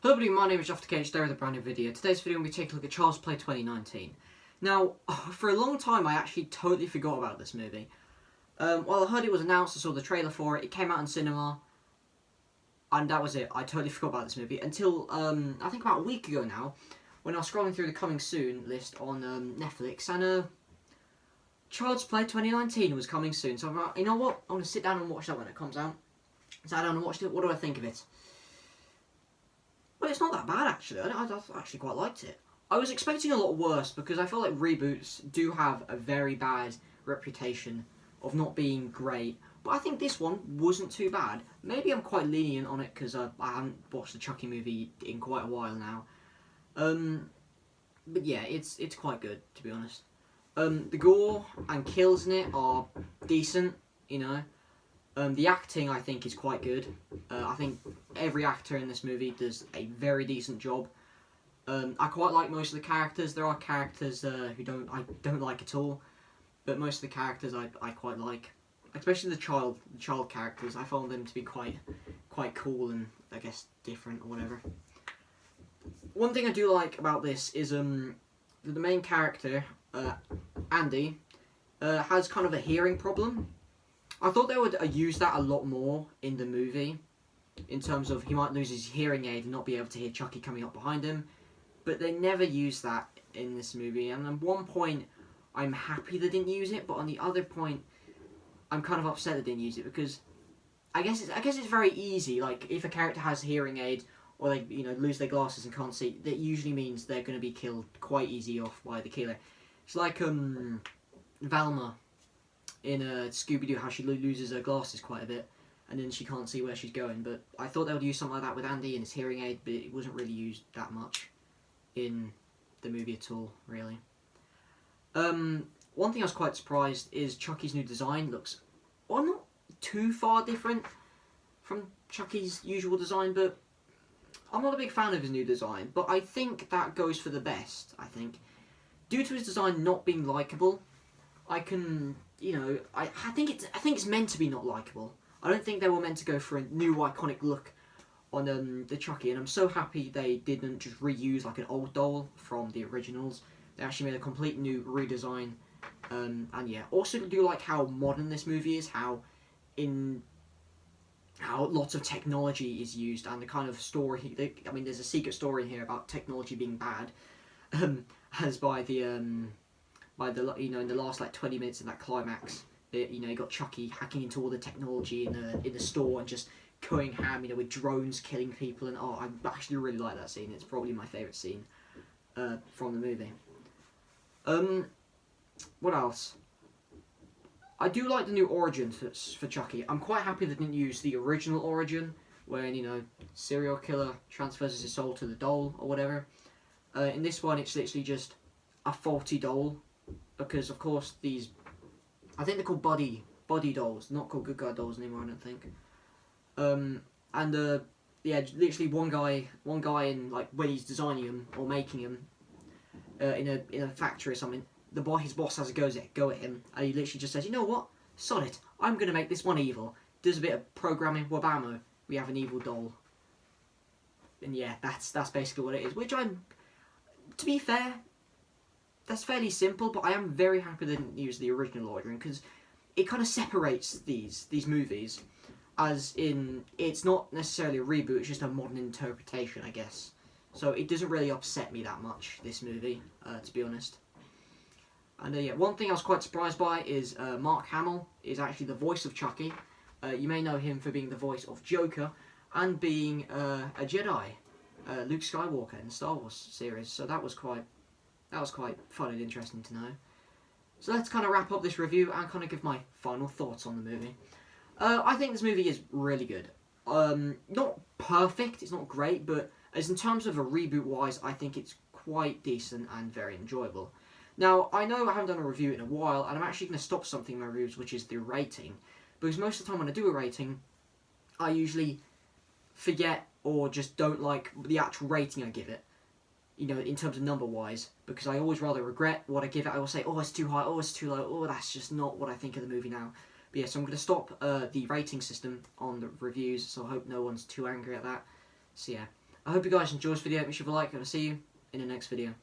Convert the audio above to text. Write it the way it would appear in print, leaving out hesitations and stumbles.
Hello everybody, my name is Jeff Cage, there with a brand new video. Today's video we're going to take a look at Child's Play 2019. Now, for a long time I actually totally forgot about this movie. Well, I heard it was announced, I saw the trailer for it, it came out in cinema, and that was it. I totally forgot about this movie until, I think about a week ago now, when I was scrolling through the coming soon list on Netflix, and Child's Play 2019 was coming soon, so I'm like, you know what, I'm going to sit down and watch that when it comes out. Sat down and watched it, what do I think of it? Well, it's not that bad actually. I actually quite liked it. I was expecting a lot worse because I feel like reboots do have a very bad reputation of not being great. But I think this one wasn't too bad. Maybe I'm quite lenient on it because I haven't watched the Chucky movie in quite a while now. But yeah, it's quite good to be honest. The gore and kills in it are decent, you know. The acting, I think, is quite good. I think every actor in this movie does a very decent job. I quite like most of the characters. There are characters who I don't like at all, but most of the characters I quite like, especially the child characters. I found them to be quite cool and I guess different or whatever. One thing I do like about this is the main character, Andy, has kind of a hearing problem. I thought they would use that a lot more in the movie, in terms of he might lose his hearing aid and not be able to hear Chucky coming up behind him, but they never use that in this movie, and at one point I'm happy they didn't use it, but on the other point I'm kind of upset they didn't use it, because I guess it's very easy, like if a character has hearing aid, or they lose their glasses and can't see, that usually means they're going to be killed quite easy off by the killer. It's like Velma in Scooby-Doo, how she loses her glasses quite a bit, and then she can't see where she's going. But I thought they would use something like that with Andy and his hearing aid, but it wasn't really used that much in the movie at all, really. One thing I was quite surprised is Chucky's new design looks, well, not too far different from Chucky's usual design, but I'm not a big fan of his new design, but I think that goes for the best, I think. Due to his design not being likeable, I can, I think it's meant to be not likable. I don't think they were meant to go for a new iconic look on the Chucky, and I'm so happy they didn't just reuse like an old doll from the originals. They actually made a complete new redesign, and yeah. Also, I do like how modern this movie is, how lots of technology is used, and the kind of story. There's a secret story in here about technology being bad, as by the in the last like 20 minutes of that climax, you got Chucky hacking into all the technology in the store and just going ham, with drones killing people, and I actually really like that scene. It's probably my favourite scene from the movie. What else? I do like the new origin for Chucky. I'm quite happy they didn't use the original origin, when serial killer transfers his soul to the doll or whatever. In this one, it's literally just a faulty doll, because of course I think they're called body dolls, not called good guy dolls anymore, I don't think. Yeah, literally one guy in, like, when he's designing them or making them in a factory or something, his boss has a go at him, and he literally just says, you know what, sod it, I'm gonna make this one evil. Does a bit of programming, wabamo, we have an evil doll. And yeah, that's basically what it is, which to be fair, that's fairly simple, but I am very happy they didn't use the original origin, because it kind of separates these movies, as in, it's not necessarily a reboot, it's just a modern interpretation, I guess. So it doesn't really upset me that much, this movie, to be honest. And yeah, one thing I was quite surprised by is Mark Hamill is actually the voice of Chucky. You may know him for being the voice of Joker, and being a Jedi, Luke Skywalker in the Star Wars series, so that was quite fun and interesting to know. So let's kind of wrap up this review and kind of give my final thoughts on the movie. I think this movie is really good. Not perfect, it's not great, but as in terms of a reboot wise, I think it's quite decent and very enjoyable. Now, I know I haven't done a review in a while, and I'm actually going to stop something in my reviews, which is the rating. Because most of the time when I do a rating, I usually forget or just don't like the actual rating I give it. In terms of number-wise, because I always rather regret what I give it. I will say, oh, it's too high, oh, it's too low, oh, that's just not what I think of the movie now. But yeah, so I'm going to stop the rating system on the reviews, so I hope no one's too angry at that. So yeah. I hope you guys enjoyed this video. Make sure you like it, and I'll see you in the next video.